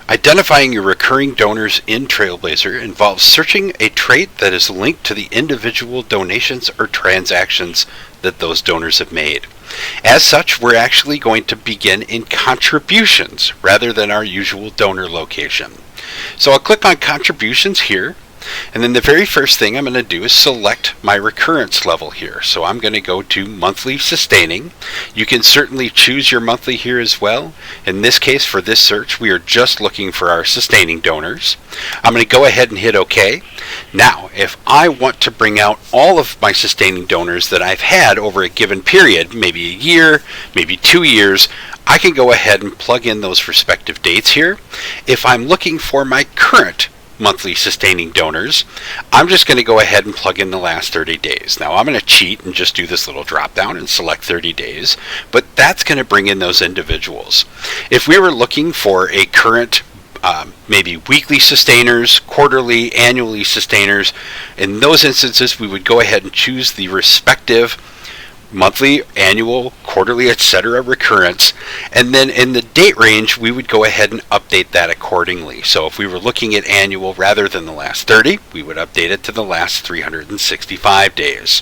Identifying your recurring donors in Trailblazer involves searching a trait that is linked to the individual donations or transactions that those donors have made. As such, we're actually going to begin in contributions rather than our usual donor location. So I'll click on contributions here, and then the very first thing I'm going to do is select my recurrence level here. So I'm going to go to monthly sustaining. You can certainly choose your monthly here as well. In this case, for this search, we are just looking for our sustaining donors. I'm going to go ahead and hit OK. Now, if I want to bring out all of my sustaining donors that I've had over a given period, maybe a year, maybe 2 years, I can go ahead and plug in those respective dates here. If I'm looking for my current monthly sustaining donors, I'm just going to go ahead and plug in the last 30 days. Now I'm going to cheat and just do this little drop down and select 30 days, but that's going to bring in those individuals. If we were looking for a current maybe weekly sustainers, quarterly, annually sustainers, in those instances we would go ahead and choose the respective monthly, annual, quarterly, etc. recurrence, and then in the date range we would go ahead and update that accordingly. So if we were looking at annual rather than the last 30, we would update it to the last 365 days,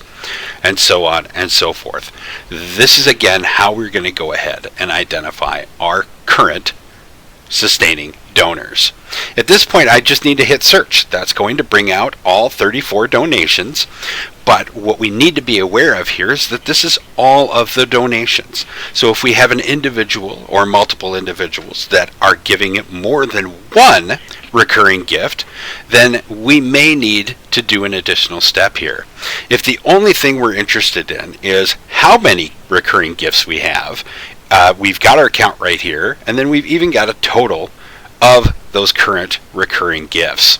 and so on and so forth. This is again how we're going to go ahead and identify our current sustaining donors. At this point I just need to hit search. That's going to bring out all 34 donations. But what we need to be aware of here is that this is all of the donations. So if we have an individual or multiple individuals that are giving more than one recurring gift, then we may need to do an additional step here. If the only thing we're interested in is how many recurring gifts we have, we've got our count right here, and then we've even got a total of those current recurring gifts.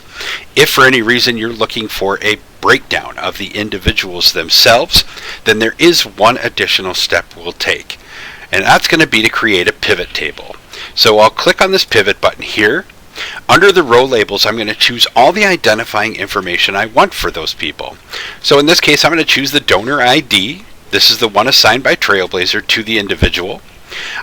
If for any reason you're looking for a breakdown of the individuals themselves, then there is one additional step we'll take, and that's going to be to create a pivot table. So I'll click on this pivot button here. Under the row labels, I'm going to choose all the identifying information I want for those people. So in this case, I'm going to choose the donor ID. This is the one assigned by Trailblazer to the individual.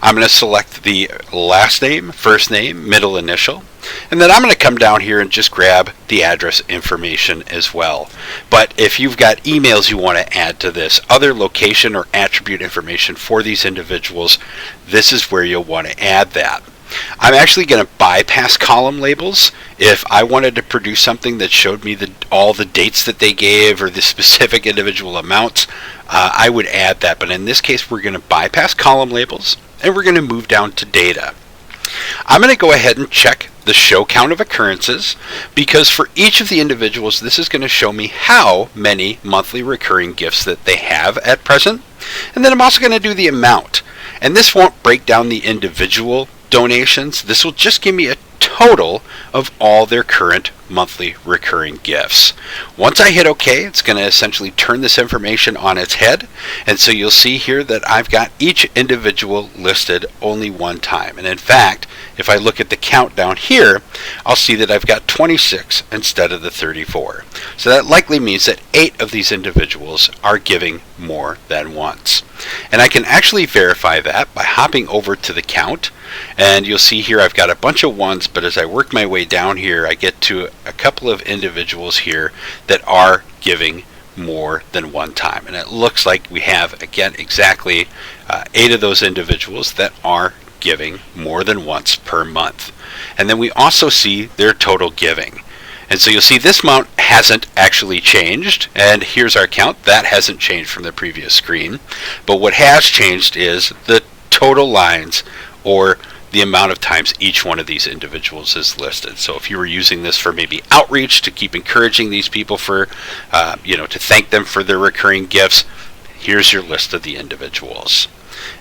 I'm going to select the last name, first name, middle initial, and then I'm going to come down here and just grab the address information as well. But if you've got emails you want to add to this, other location or attribute information for these individuals, this is where you'll want to add that. I'm actually going to bypass column labels. If I wanted to produce something that showed me all the dates that they gave or the specific individual amounts, I would add that. But in this case, we're going to bypass column labels and we're going to move down to data. I'm going to go ahead and check the show count of occurrences, because for each of the individuals this is going to show me how many monthly recurring gifts that they have at present. And then I'm also going to do the amount. And this won't break down the individual donations. This will just give me a total of all their current monthly recurring gifts. Once I hit OK, it's going to essentially turn this information on its head, and so you'll see here that I've got each individual listed only one time. And in fact, if I look at the count down here, I'll see that I've got 26 instead of the 34. So that likely means that 8 of these individuals are giving more than once. And I can actually verify that by hopping over to the count, and you'll see here I've got a bunch of ones, but as I work my way down here I get to a couple of individuals here that are giving more than one time, and it looks like we have again exactly 8 of those individuals that are giving more than once per month. And then we also see their total giving. And so you'll see this amount hasn't actually changed, and here's our count. That hasn't changed from the previous screen, but what has changed is the total lines, or the amount of times each one of these individuals is listed. So if you were using this for maybe outreach to keep encouraging these people for, to thank them for their recurring gifts, here's your list of the individuals.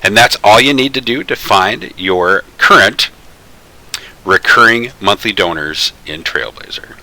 And that's all you need to do to find your current recurring monthly donors in Trailblazer.